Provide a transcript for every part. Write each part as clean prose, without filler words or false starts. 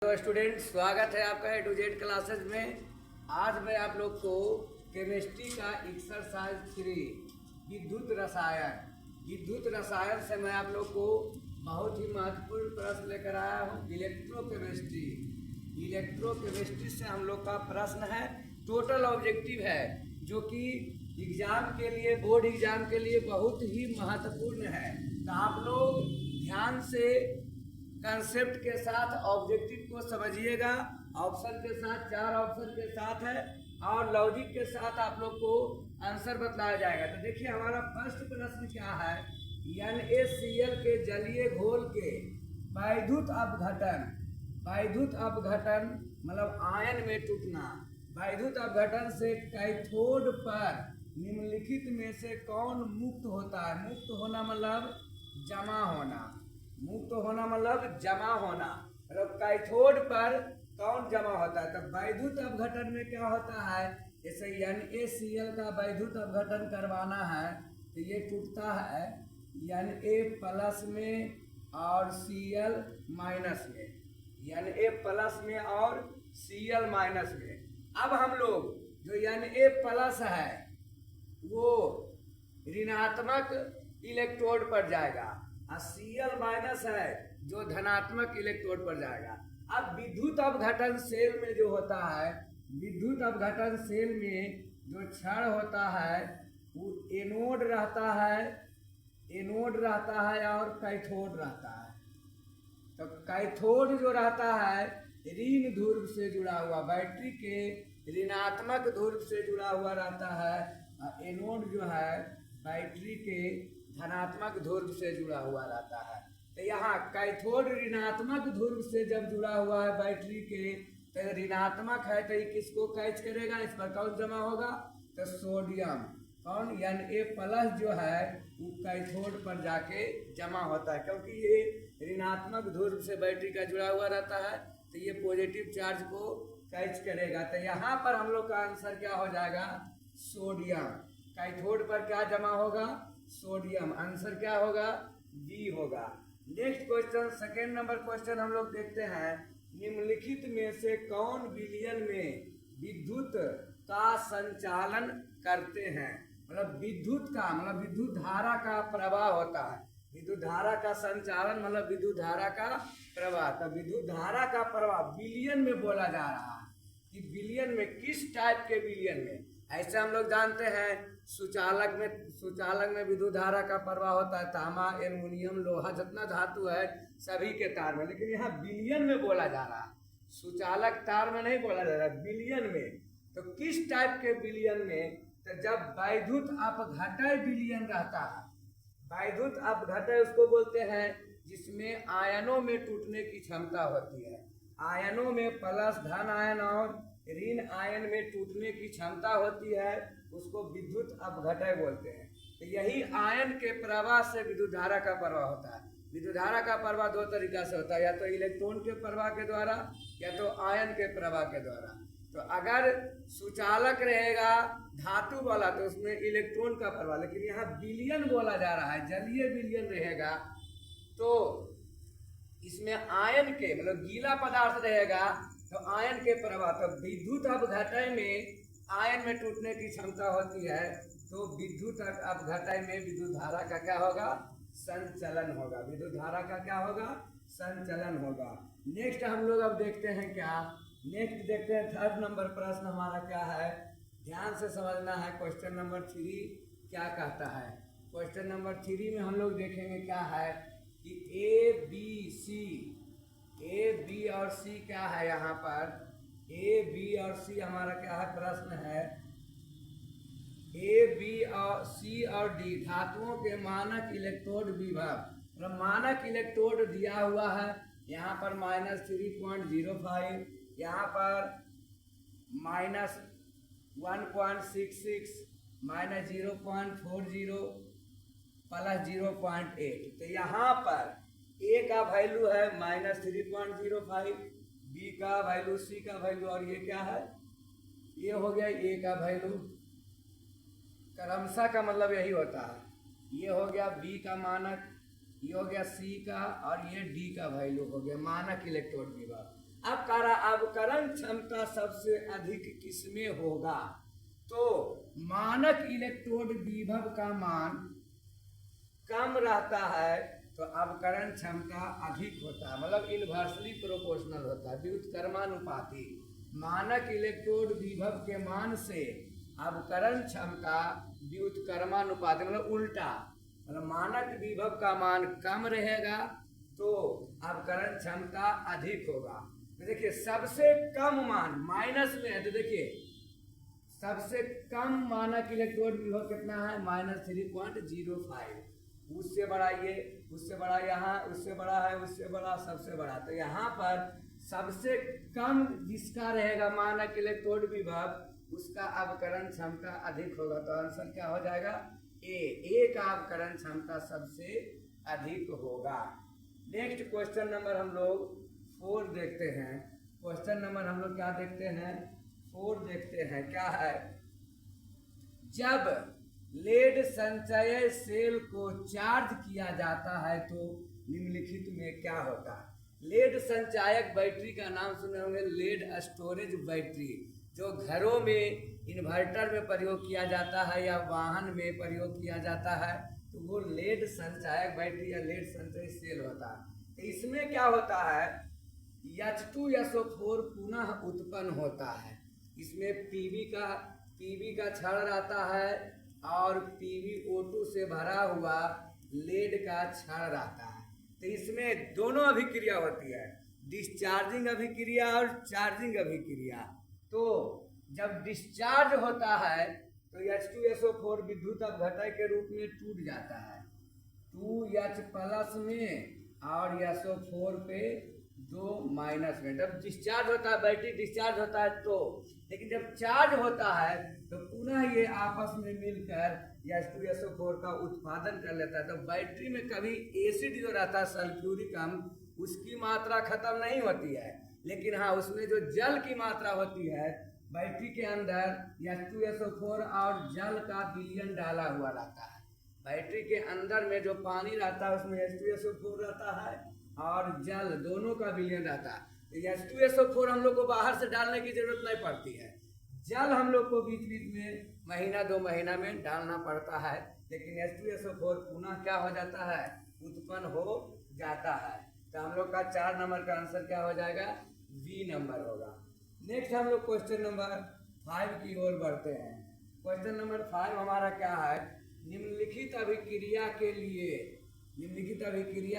Hello student, स्वागत है आपका ए टू जेड क्लासेज में। आज मैं आप लोग को केमिस्ट्री का एक्सरसाइज 3 विद्युत रसायन से मैं आप लोग को बहुत ही महत्वपूर्ण प्रश्न लेकर आया हूँ। इलेक्ट्रोकेमिस्ट्री से हम लोग का प्रश्न है, टोटल ऑब्जेक्टिव है, जो कि एग्जाम के लिए, बोर्ड एग्जाम के लिए बहुत ही महत्वपूर्ण है। तो आप लोग ध्यान से कंसेप्ट के साथ ऑब्जेक्टिव को समझिएगा। ऑप्शन के साथ, 4 ऑप्शन के साथ है और लॉजिक के साथ आप लोग को आंसर बतलाया जाएगा। तो देखिए हमारा फर्स्ट प्रश्न क्या है। NaCl के जलीय घोल के वैद्युत अपघटन मतलब आयन में टूटना, वैद्युत अपघटन से कैथोड पर निम्नलिखित में से कौन मुक्त होता है। मुक्त होना मतलब जमा होना, मतलब कैथोड पर कौन जमा होता है। तो वैद्युत अपघटन में क्या होता है, जैसे NaCl का वैद्युत अपघटन करवाना है तो ये टूटता है Na+ में और Cl- में, Na+ और Cl- में। अब हम लोग जो Na+ है वो ऋणात्मक इलेक्ट्रोड पर जाएगा और Cl- है जो धनात्मक इलेक्ट्रोड पर जाएगा। अब विद्युत अपघटन सेल में जो होता है, विद्युत अपघटन सेल में जो क्षण होता है वो एनोड रहता है और कैथोड रहता है। तो कैथोड जो रहता है ऋण ध्रुव से जुड़ा हुआ, बैटरी के ऋणात्मक ध्रुव से जुड़ा हुआ रहता है, और एनोड जो है बैटरी के धनात्मक ध्रुव से जुड़ा हुआ रहता है। तो यहाँ कैथोड ऋणात्मक ध्रुव से जब जुड़ा हुआ है बैटरी के, तो ऋणात्मक है तो ये किसको कैच करेगा, इस पर कौन जमा होगा, तो सोडियम। कौन, Na+ जो है वो कैथोड पर जाके जमा होता है, क्योंकि ये ऋणात्मक ध्रुव से बैटरी का जुड़ा हुआ रहता है तो ये पॉजिटिव चार्ज को कैच करेगा। तो यहाँ पर हम लोग का आंसर क्या हो जाएगा, सोडियम। कैथोड पर क्या जमा होगा, सोडियम। आंसर क्या होगा, बी होगा। Next question, second number question हम लोग देखते हैं। निम्नलिखित में से कौन विलयन में विद्युत का संचालन करते हैं। मतलब विद्युत धारा का प्रवाह होता है, विद्युत धारा का संचालन मतलब विद्युत धारा का प्रवाह। तो विद्युत धारा का प्रवाह विलयन में बोला जा रहा है कि विलयन में किस टाइप के विलयन में। ऐसे हम लोग जानते हैं सुचालक में विद्युत धारा का प्रवाह होता है, तांबा, एल्युमिनियम, लोहा, जितना धातु है सभी के तार में। लेकिन यहाँ विलयन में बोला जा रहा है, सुचालक तार में नहीं बोला जा रहा है, विलयन में। तो किस टाइप के विलयन में, तो जब वैद्युत अपघटय विलयन रहता है, वैद्युत अपघटय उसको बोलते हैं जिसमें आयनों में टूटने की क्षमता होती है। आयनों में प्लस धन आयन और ऋण आयन में टूटने की क्षमता होती है, उसको विद्युत अपघटय बोलते हैं। तो यही आयन के प्रवाह से विद्युत धारा का प्रवाह होता है। विद्युत धारा का प्रवाह 2 तरीका से होता है, या तो इलेक्ट्रॉन के प्रवाह के द्वारा या तो आयन के प्रवाह के द्वारा। तो अगर सुचालक रहेगा धातु वाला तो उसमें इलेक्ट्रॉन का प्रवाह, लेकिन यहाँ विलयन बोला जा रहा है, जलीय विलयन रहेगा तो इसमें आयन के मतलब गीला पदार्थ रहेगा तो आयन के प्रवाह। तो विद्युत अपघटय में आयन में टूटने की क्षमता होती है, तो विद्युत अपघटय में विद्युत धारा का क्या होगा, संचलन होगा। विद्युत धारा का क्या होगा, संचलन होगा। नेक्स्ट हम लोग अब देखते हैं क्या, नेक्स्ट देखते हैं थर्ड नंबर प्रश्न हमारा क्या है, ध्यान से समझना है। क्वेश्चन नंबर 3 क्या कहता है। क्वेश्चन नंबर 3 में हम लोग देखेंगे क्या है कि ए बी और सी क्या है। यहाँ पर ए बी और सी हमारा क्या है, प्रश्न है ए बी और सी और डी धातुओं के मानक इलेक्ट्रोड विभव। मतलब मानक इलेक्ट्रोड दिया हुआ है, यहाँ पर -3.05, यहाँ पर -1.66, -0.40 +0.8। तो यहाँ पर ए का वैल्यू है -3.05, बी का वैल्यू, सी का वैल्यू, और ये क्या है, ये हो गया ए का वैल्यू। क्रमशः का मतलब यही होता है, ये हो गया बी का मानक, ये हो गया सी का, और ये डी का वैल्यू हो गया मानक इलेक्ट्रोड विभव। अब कह रहा अवकरण क्षमता सबसे अधिक किसमें होगा? तो मानक इलेक्ट्रोड विभव का मान कम रहता है तो अवकरण क्षमता अधिक होता है, मतलब इनवर्सली प्रोपोर्शनल होता है, व्युत्क्रमानुपाती। मानक इलेक्ट्रोड विभव के मान से अवकरण क्षमता व्युत्क्रमानुपाती, मतलब उल्टा, मतलब मानक विभव का मान कम रहेगा तो अवकरण क्षमता अधिक होगा। तो देखिए सबसे कम मान माइनस में है, तो देखिए सबसे कम मानक इलेक्ट्रोड विभव कितना है? -3.05। उससे बड़ा ये, उससे बड़ा यहाँ, उससे बड़ा है, उससे बड़ा, सबसे बड़ा। तो यहाँ पर सबसे कम जिसका रहेगा मानक इलेक्ट्रोड विभव उसका अवकरण क्षमता अधिक होगा। तो आंसर क्या हो जाएगा? ए का अवकरण क्षमता सबसे अधिक होगा। नेक्स्ट क्वेश्चन नंबर हम लोग 4 देखते हैं। क्वेश्चन नंबर हम लोग क्या देखते हैं? 4 देखते हैं। क्या है? जब लेड संचय सेल को चार्ज किया जाता है तो निम्नलिखित में क्या होता है? लेड संचायक बैटरी का नाम सुने होंगे, लेड स्टोरेज बैटरी, जो घरों में इन्वर्टर में प्रयोग किया जाता है या वाहन में प्रयोग किया जाता है, तो वो लेड संचायक बैटरी या लेड संचय सेल होता है। तो इसमें क्या होता है? H2SO4 पुनः उत्पन्न होता है। इसमें पीवी का क्षण रहता है और PbO2 से भरा हुआ लेड का क्षण रहता है। तो इसमें दोनों अभिक्रिया होती है, डिस्चार्जिंग अभिक्रिया और चार्जिंग अभिक्रिया। तो जब डिस्चार्ज होता है तो H2SO4 विद्युत अपघटक के रूप में टूट जाता है 2H+ में और SO4 पे 2- में। जब डिस्चार्ज होता है, बैटरी डिस्चार्ज होता है तो, लेकिन जब चार्ज होता है तो पुनः ये आपस में मिलकर H2SO4 का उत्पादन कर लेता है। तो बैटरी में कभी एसिड जो रहता है सल्फ्यूरिक अम्ल, उसकी मात्रा खत्म नहीं होती है, लेकिन हाँ उसमें जो जल की मात्रा होती है बैटरी के अंदर H2SO4 और जल का विलयन डाला हुआ रहता है। बैटरी के अंदर में जो पानी रहता है उसमें H2SO4 रहता है और जल, दोनों का विलयन रहता है। तो H2SO4 हम लोग को बाहर से डालने की जरूरत नहीं पड़ती है, जल हम लोग को बीच बीच में महीना 2 महीना में डालना पड़ता है, लेकिन H2SO4 पुनः क्या हो जाता है? उत्पन्न हो जाता है। तो हम लोग का 4 नंबर का आंसर क्या हो जाएगा? बी नंबर होगा। नेक्स्ट हम लोग क्वेश्चन नंबर 5 की ओर बढ़ते हैं। क्वेश्चन नंबर 5 हमारा क्या है? निम्नलिखित अभिक्रिया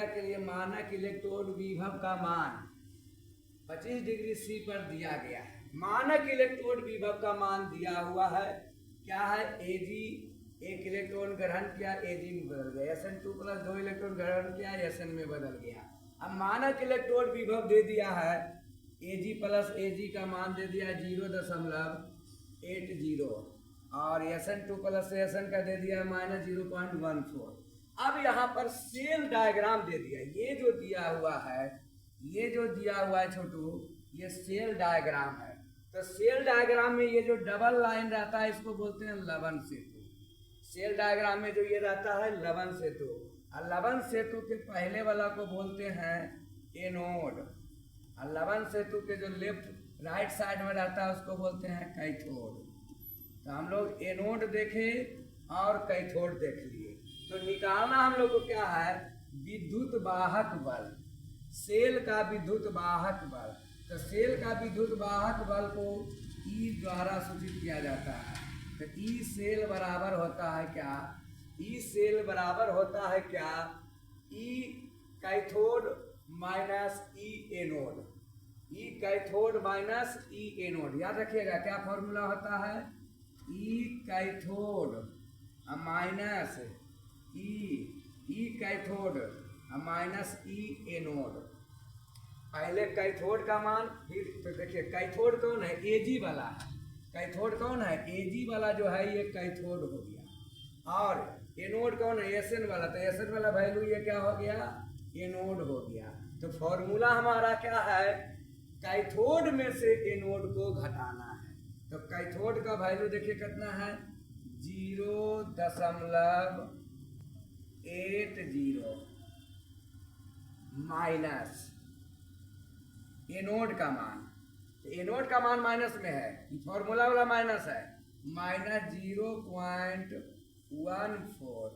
के लिए मानक इलेक्ट्रोड विभव का मान 25 डिग्री C पर दिया गया है। मानक इलेक्ट्रोड विभव का मान दिया हुआ है, क्या है? Ag, एक इलेक्ट्रॉन ग्रहण किया, Ag में बदल गया, Sn2+ 2 इलेक्ट्रॉन ग्रहण किया, Sn में बदल गया। अब मानक इलेक्ट्रोड विभव दे दिया है, Ag+ का मान दे दिया 0.80 और Sn2+ Sn का दे दिया -0.14। अब यहाँ पर सेल डायग्राम दे दिया, ये जो दिया हुआ है छोटू, ये सेल डायग्राम है। तो सेल डायग्राम में ये जो डबल लाइन रहता है इसको बोलते हैं लवन सेतु। सेल डायग्राम में जो ये रहता है लवन सेतु, और लवन सेतु के पहले वाला को बोलते हैं एनोड, और लवन सेतु के जो लेफ्ट राइट साइड में रहता है उसको बोलते हैं कैथोड। तो हम लोग एनोड देखे और कैथोड देख लिए। तो निकालना हम लोग को क्या है? विद्युत वाहक बल, सेल का विद्युत वाहक बल। तो सेल का विद्युत वाहक बल को E द्वारा सूचित किया जाता है। तो E सेल बराबर होता है क्या? E सेल बराबर होता है क्या? E cathode minus E anode, E cathode minus E anode. याद रखिएगा क्या फॉर्मूला होता है? E cathode minus E cathode minus E anode. पहले कैथोड का मान, फिर तो देखिए कैथोड कौन है? Ag वाला है। कैथोड कौन है? Ag वाला जो है ये कैथोड हो गया, और एनोड कौन है? Sn वाला। तो Sn वाला वैल्यू ये क्या हो गया? एनोड हो गया। तो फॉर्मूला हमारा क्या है? कैथोड में से एनोड को घटाना है। तो कैथोड का वैल्यू देखिए कितना है? 0.80 माइनस एनोड का मान, तो एनोड का मान माइनस में है, फॉर्मूला वाला माइनस है, -0.14,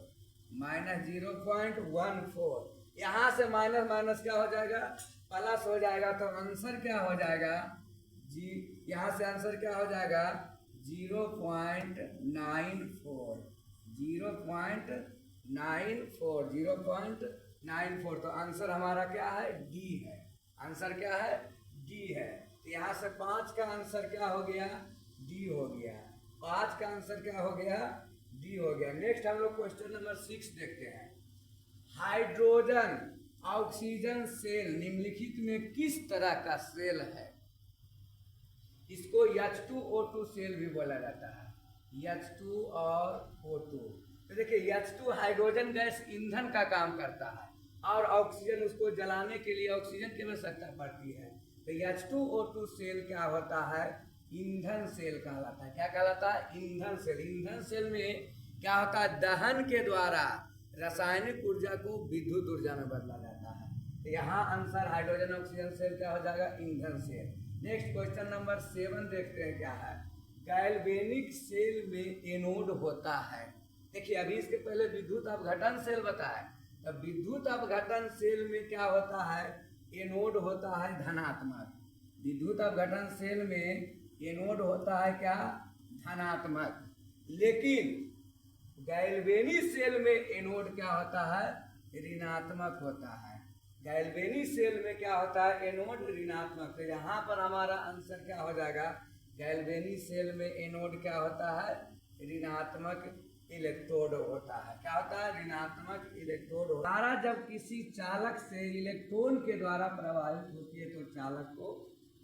-0.14। यहाँ से माइनस माइनस क्या हो जाएगा, प्लस हो जाएगा। तो आंसर क्या हो जाएगा जी, यहाँ से आंसर क्या हो जाएगा 0.94, 0.94। तो आंसर हमारा क्या है, डी है। आंसर क्या है, डी है। तो यहाँ से 5 का आंसर क्या हो गया, डी हो गया। 5 का आंसर क्या हो गया, डी हो गया। नेक्स्ट हम लोग क्वेश्चन नंबर 6 देखते हैं। हाइड्रोजन ऑक्सीजन सेल निम्नलिखित में किस तरह का सेल है? इसको H2O2 सेल भी बोला जाता है, H2 और O2। तो देखिए H2 हाइड्रोजन गैस ईंधन का काम करता है और ऑक्सीजन, उसको जलाने के लिए ऑक्सीजन की आवश्यकता पड़ती है। तो H2O2 सेल क्या होता है, ईंधन सेल कहलाता है। क्या कहलाता है, ईंधन सेल। ईंधन सेल में क्या होता है, दहन के द्वारा रासायनिक ऊर्जा को विद्युत ऊर्जा में बदला जाता है। तो यहाँ आंसर हाइड्रोजन ऑक्सीजन सेल क्या हो जाएगा, ईंधन सेल। नेक्स्ट क्वेश्चन नंबर 7 देखते हैं क्या है। गैल्वेनिक सेल में एनोड होता है। देखिए अभी इसके पहले विद्युत अपघटन सेल बताया, तो विद्युत अपघटन सेल में क्या होता है, एनोड होता है धनात्मक। विद्युत अपघटन सेल में एनोड होता है क्या, धनात्मक। लेकिन गैल्वेनिक सेल में एनोड क्या होता है, ऋणात्मक होता है। गैल्वेनिक सेल में क्या होता है, एनोड ऋणात्मक। तो यहाँ पर हमारा आंसर क्या हो जाएगा, गैल्वेनिक सेल में एनोड क्या होता है, ऋणात्मक इलेक्ट्रोड होता है। क्या होता है, ऋणात्मक इलेक्ट्रोड होता है। धारा जब किसी चालक से इलेक्ट्रॉन के द्वारा प्रवाहित होती है तो चालक को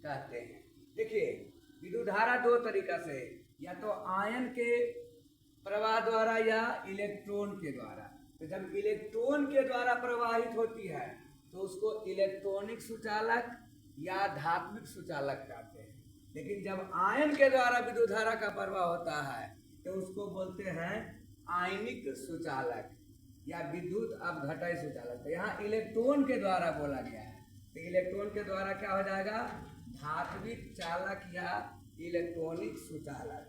कहते हैं। देखिए विद्युत धारा दो तरीका से, या तो आयन के प्रवाह द्वारा या इलेक्ट्रॉन के द्वारा। तो जब इलेक्ट्रॉन के द्वारा प्रवाहित होती है तो उसको इलेक्ट्रॉनिक सुचालक या धात्विक सुचालक कहते हैं। लेकिन जब आयन के द्वारा विद्युत धारा का प्रवाह होता है तो उसको बोलते हैं आयनिक सुचालक या विद्युत अपघटय सुचालक। तो यहाँ इलेक्ट्रॉन के द्वारा बोला गया है, तो इलेक्ट्रॉन के द्वारा क्या हो जाएगा, धात्विक चालक या इलेक्ट्रॉनिक सुचालक।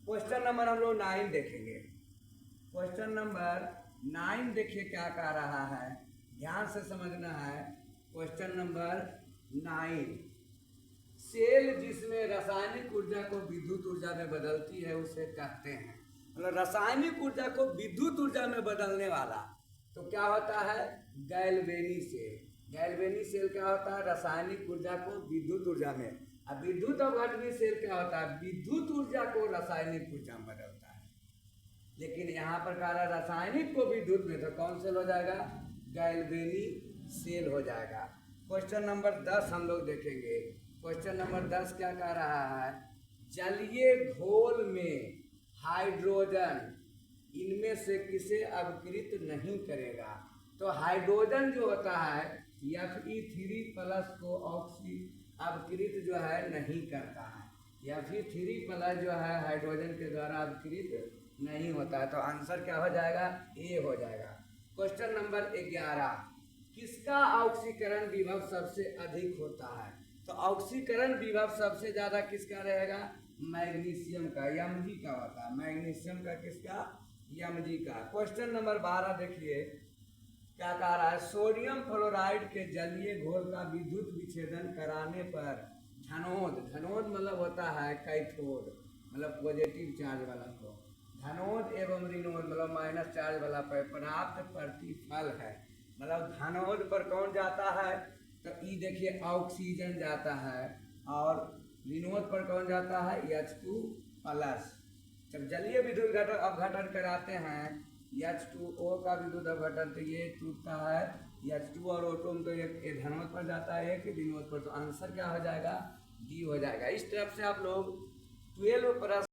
क्वेश्चन नंबर हम लोग 9 देखेंगे। क्वेश्चन नंबर 9 देखिए क्या कह रहा है, ध्यान से समझना है। क्वेश्चन नंबर 9, सेल जिसमें रासायनिक ऊर्जा को विद्युत ऊर्जा में बदलती है उसे कहते हैं, मतलब रासायनिक ऊर्जा को विद्युत ऊर्जा में बदलने वाला तो क्या होता है, गैल्वेनिक सेल। गैल्वेनिक सेल क्या होता है, रासायनिक ऊर्जा को विद्युत ऊर्जा में। अब विद्युत अपघटनी सेल क्या होता है, विद्युत ऊर्जा को रासायनिक ऊर्जा में बदलता है। लेकिन यहाँ पर कह रहा है रासायनिक को विद्युत में, तो कौन सेल हो जाएगा, गैल्वेनिक सेल हो जाएगा। क्वेश्चन नंबर 10 हम लोग देखेंगे। क्वेश्चन नंबर 10 क्या कह रहा है, जलीय घोल में हाइड्रोजन इनमें से किसे अपकृत नहीं करेगा। तो हाइड्रोजन जो होता है Fe3+ को ऑक्सी अपकृत जो है नहीं करता है। Fe3+ जो है हाइड्रोजन के द्वारा अपकृत नहीं होता है। तो आंसर क्या हो जाएगा, ए हो जाएगा। क्वेश्चन नंबर 11, किसका ऑक्सीकरण विभव सबसे अधिक होता है। तो ऑक्सीकरण विभव सबसे ज़्यादा किसका रहेगा, मैग्नीशियम का, Mg का होता है। मैग्नीशियम का किसका, Mg का। क्वेश्चन नंबर 12 देखिए क्या कह रहा है, सोडियम फ्लोराइड के जलीय घोल का विद्युत विच्छेदन कराने पर धनोद, धनोद मतलब होता है कैथोड, मतलब पॉजिटिव चार्ज वाला को, धनोद एवं ऋणोद मतलब माइनस चार्ज वाला पर प्राप्त प्रतिफल है। मतलब धनोद पर कौन जाता है, तो ई देखिए ऑक्सीजन जाता है, और ऋणोद पर कौन जाता है, H2+। जब जलीय विद्युत अपघटन कराते हैं H2O का विद्युत अपघटन, तो ये टूटता है H2 और O2 में, तो एक धनोद पर जाता है, एक ऋणोद पर। तो आंसर क्या हो जाएगा, डी हो जाएगा। इस तरफ से आप लोग 12 प्रश्न